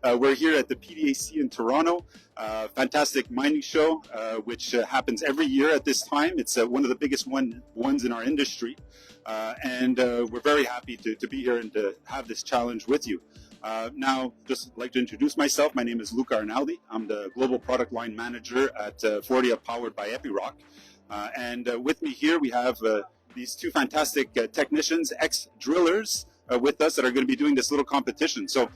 We're here at the PDAC in Toronto, fantastic mining show, which happens every year at this time. It's one of the biggest ones in our industry, and we're very happy to be here and to have this challenge with you. Now, just like to introduce myself. My name is Luca Arnaldi. I'm the Global Product Line Manager at Fordia, powered by Epiroc. And with me here, we have these two fantastic technicians, ex-drillers, with us that are going to be doing this little competition. So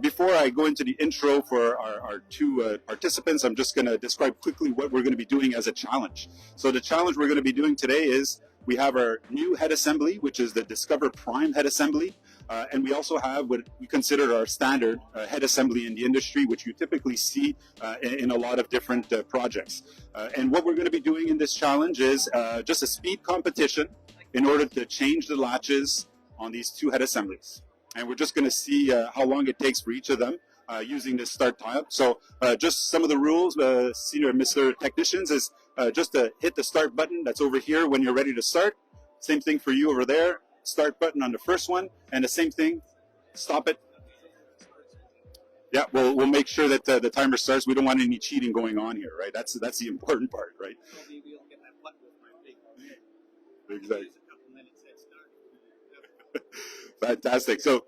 before I go into the intro for our two participants, I'm just going to describe quickly what we're going to be doing as a challenge. So the challenge we're going to be doing today is we have our new head assembly, which is the DiscovOre Prime head assembly. And we also have what we consider our standard head assembly in the industry, which you typically see in a lot of different projects. And what we're going to be doing in this challenge is just a speed competition in order to change the latches on these two head assemblies. And we're just going to see how long it takes for each of them using this start time. So just some of the rules, Senior and Mr. Technicians, is just to hit the start button that's over here when you're ready to start. Same thing for you over there. Start button on the first one, and the same thing, stop it. Yeah, we'll make sure that the timer starts. We don't want any cheating going on here, right? That's the important part, right? Exactly. Fantastic. So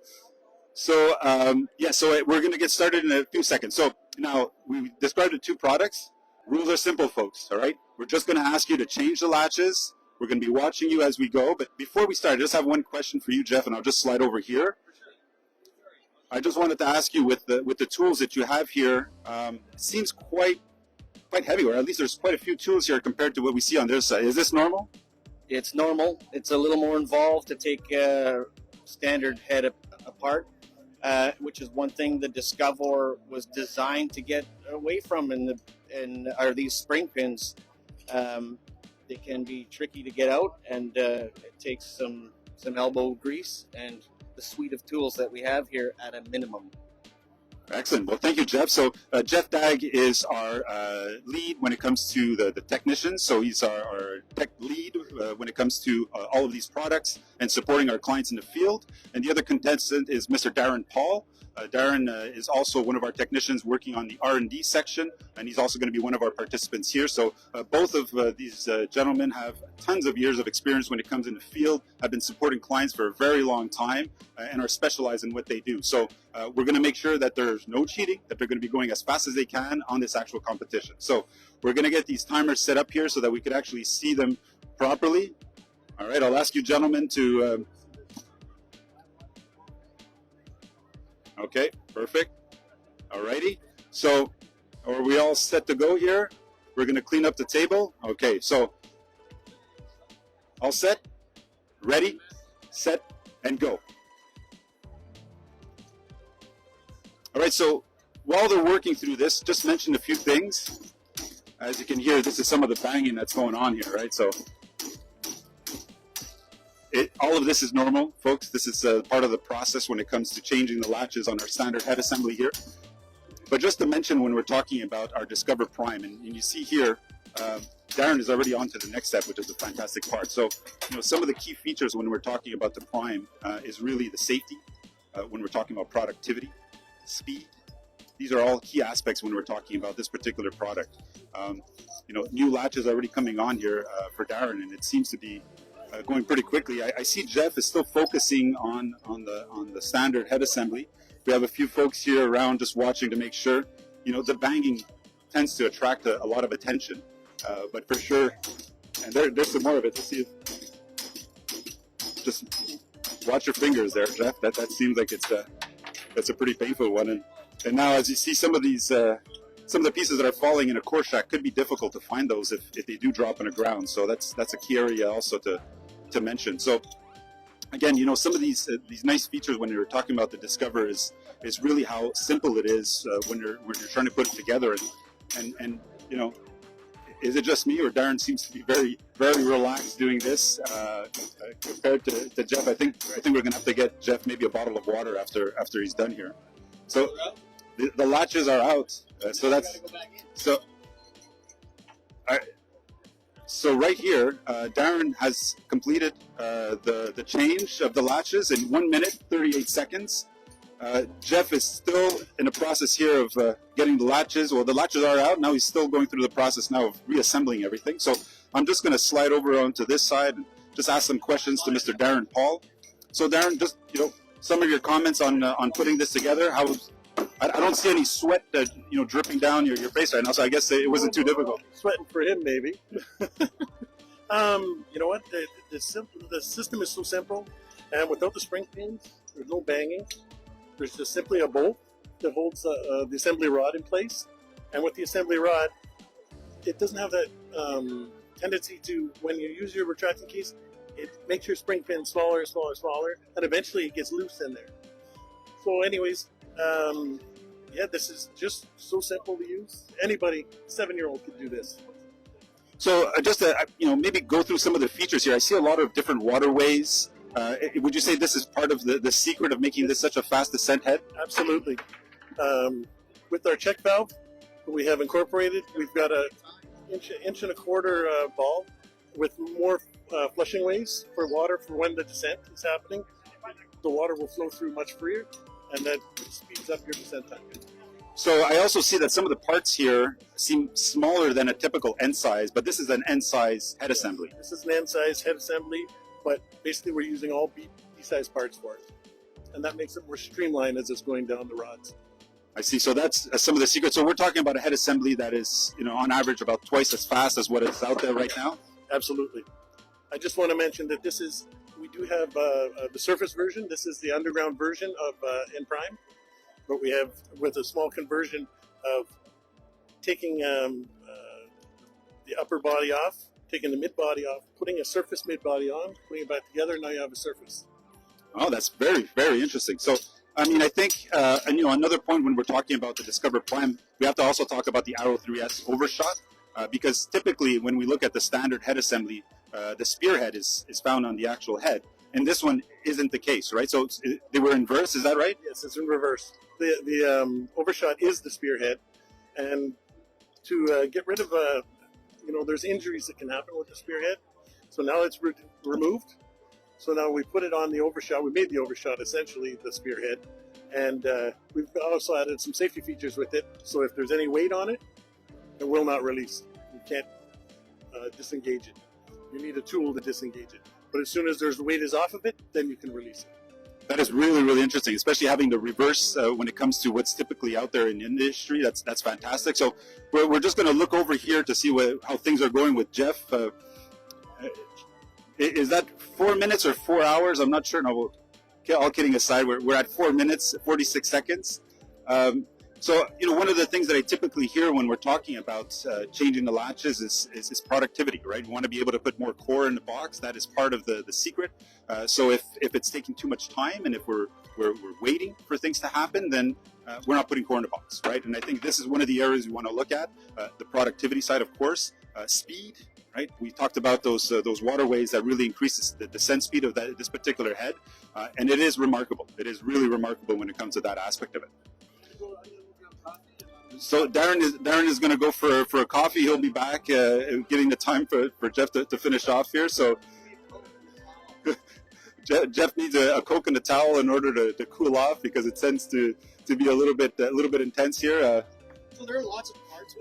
we're going to get started in a few seconds. So now we described the two products. Rules are simple, folks. All right. We're just going to ask you to change the latches. We're going to be watching you as we go. But before we start, I just have one question for you, Jeff, and I'll just slide over here. I just wanted to ask you, with the tools that you have here, it seems quite heavy, or at least there's quite a few tools here compared to what we see on this side. Is this normal? It's normal. It's a little more involved to take standard head apart, which is one thing the DiscovOre was designed to get away from. Are these spring pins? They can be tricky to get out, and it takes some elbow grease and the suite of tools that we have here at a minimum. Excellent. Well, thank you, Jeff. So Jeff Dagg is our lead when it comes to the technicians. So he's our tech lead when it comes to all of these products and supporting our clients in the field. And the other contestant is Mr. Darren Paul. Darren is also one of our technicians working on the R&D section, and he's also going to be one of our participants here. So both of these gentlemen have tons of years of experience when it comes in the field, have been supporting clients for a very long time, and are specialized in what they do. So we're going to make sure that there's no cheating, that they're going to be going as fast as they can on this actual competition. So we're going to get these timers set up here so that we could actually see them properly. All right, I'll ask you gentlemen to... Okay, perfect. All righty. So are we all set to go here? We're going to clean up the table. Okay, so all set, ready, set, and go. All right, so while they're working through this, just mention a few things. As you can hear, this is some of the banging that's going on here, right? So all of this is normal, folks. This is part of the process when it comes to changing the latches on our standard head assembly here. But just to mention, when we're talking about our DiscovOre Prime, and you see here, Darren is already on to the next step, which is the fantastic part. So, some of the key features when we're talking about the Prime is really the safety. When we're talking about productivity, speed, these are all key aspects when we're talking about this particular product. New latches already coming on here for Darren, and it seems to be going pretty quickly. I see Jeff is still focusing on the standard head assembly. We have a few folks here around just watching to make sure. The banging tends to attract a lot of attention, but for sure, and there's some more of it. Let's see. Just watch your fingers there, Jeff. That seems like that's a pretty painful one. And now, as you see, some of the pieces that are falling in a core shack could be difficult to find those if they do drop on the ground. So that's a key area also to mention. So again, some of these nice features when you're talking about the DiscovOre is really how simple it is when you're trying to put it together. And is it just me, or Darren seems to be very, very relaxed doing this compared to Jeff? I think we're gonna have to get Jeff maybe a bottle of water after he's done here. So the latches are out. So right here, Darren has completed the change of the latches in 1 minute 38 seconds. Jeff is still in the process here of getting the latches. Well, the latches are out. Now he's still going through the process now of reassembling everything. So I'm just going to slide over onto this side and just ask some questions to Mr. Darren Paul. So Darren, just some of your comments on putting this together. I don't see any sweat dripping down your face right now, so I guess it wasn't too difficult. Sweating for him, maybe. You know what? The system is so simple, and without the spring pins, there's no banging. There's just simply a bolt that holds the assembly rod in place, and with the assembly rod, it doesn't have that tendency to, when you use your retracting case, it makes your spring pin smaller and smaller and smaller, and eventually it gets loose in there. So anyways, yeah, this is just so simple to use. Anybody, 7-year-old could do this. So just to maybe go through some of the features here. I see a lot of different waterways. Would you say this is part of the secret of making this such a fast descent head? Absolutely. With our check valve we have incorporated, we've got an inch and a quarter ball with more flushing ways for water for when the descent is happening. The water will flow through much freer, and that speeds up your descent time. So I also see that some of the parts here seem smaller than a typical N size, but this is an N size head assembly. This is an N size head assembly, but basically we're using all B size parts for it, and that makes it more streamlined as it's going down the rods. I see. So that's some of the secrets. So we're talking about a head assembly that is, on average about twice as fast as what is out there right now. Absolutely. I just want to mention that we do have the surface version. This is the underground version of N Prime, but we have with a small conversion of taking the upper body off, taking the mid body off, putting a surface mid body on, putting it back together. Now you have a surface. Oh, that's very, very interesting. So, I mean, I think, another point when we're talking about the DiscovOre Prime, we have to also talk about the Arrow 3S overshot, because typically when we look at the standard head assembly, the spearhead is found on the actual head, and this one isn't the case, right? So they were inverse, is that right? Yes, it's in reverse. The overshot is the spearhead, and to get rid of, there's injuries that can happen with the spearhead, so now it's removed. So now we put it on the overshot. We made the overshot essentially the spearhead, and we've also added some safety features with it. So if there's any weight on it, it will not release. You can't disengage it. You need a tool to disengage it. But as soon as the weight is off of it, then you can release it. That is really, really interesting, especially having the reverse when it comes to what's typically out there in the industry. That's fantastic. So we're just going to look over here to see how things are going with Jeff. Is that 4 minutes or 4 hours? I'm not sure. No, all kidding aside, we're at 4 minutes, 46 seconds. So, one of the things that I typically hear when we're talking about changing the latches is productivity, right? We want to be able to put more core in the box. That is part of the secret. So if it's taking too much time and if we're waiting for things to happen, then we're not putting core in the box, right? And I think this is one of the areas we want to look at. The productivity side, of course, speed. Right, we talked about those waterways that really increases the descent speed of this particular head, and it is remarkable. It is really remarkable when it comes to that aspect of it. So Darren is going to go for a coffee. He'll be back, getting the time for Jeff to finish off here. So Jeff needs a Coke and a towel in order to cool off because it tends to be a little bit intense here. So there are lots of parts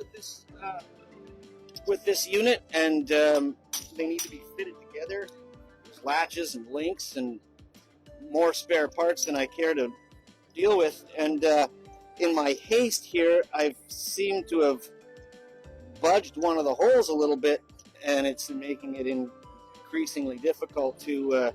with this unit, and they need to be fitted together. There's latches and links and more spare parts than I care to deal with. And in my haste here, I've seemed to have budged one of the holes a little bit, and it's making it increasingly difficult to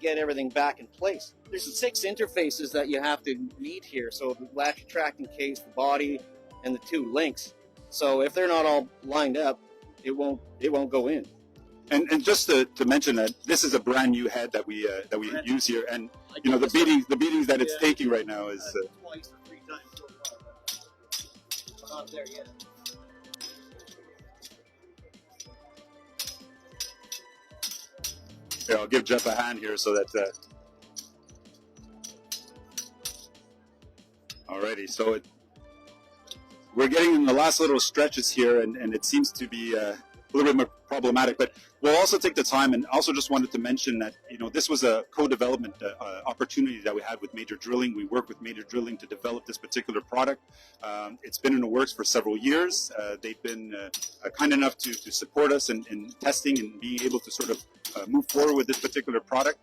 get everything back in place. There's 6 interfaces that you have to meet here. So the latch attracting case, the body, and the 2 links. So if they're not all lined up, it won't go in. And just to mention that this is a brand new head that we use here, and the beatings that it's taking right now is twice or 3 times so far. Not there yet. Here, I'll give Jeff a hand here so that. Alrighty, so we're getting in the last little stretches here, and it seems to be a little bit more problematic. But we'll also take the time, and also just wanted to mention that this was a co-development opportunity that we had with Major Drilling. We worked with Major Drilling to develop this particular product. It's been in the works for several years. They've been kind enough to support us in testing and being able to sort of move forward with this particular product.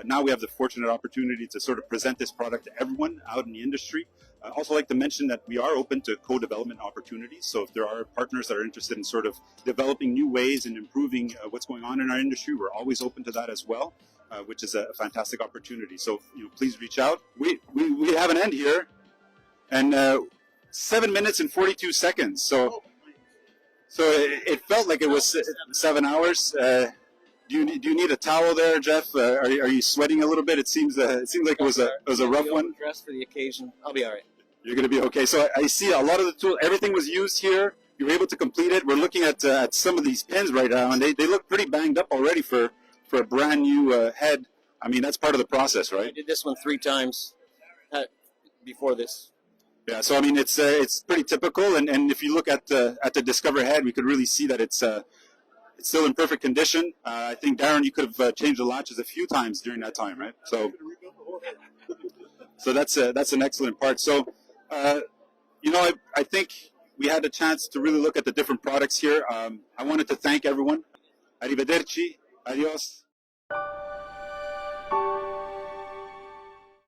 Now we have the fortunate opportunity to sort of present this product to everyone out in the industry. I'd also like to mention that we are open to co-development opportunities. So if there are partners that are interested in sort of developing new ways and improving what's going on in our industry, we're always open to that as well, which is a fantastic opportunity. So please reach out. We have an end here, and 7 minutes and 42 seconds. So it felt like it was 7 hours. Do you need a towel there, Jeff? Are you sweating a little bit? It seems like it was a rough one. Dressed for the occasion. I'll be all right. You're going to be okay. So I see a lot of the tools. Everything was used here. You were able to complete it. We're looking at some of these pins right now, and they look pretty banged up already for a brand new head. I mean, that's part of the process, right? I did this one 3 times before this. Yeah. So I mean, it's pretty typical. And if you look at the DiscovOre head, we could really see that it's still in perfect condition. I think, Darren, you could have changed the latches a few times during that time, right? So that's an excellent part. So, I think we had a chance to really look at the different products here. I wanted to thank everyone. Arrivederci. Adios.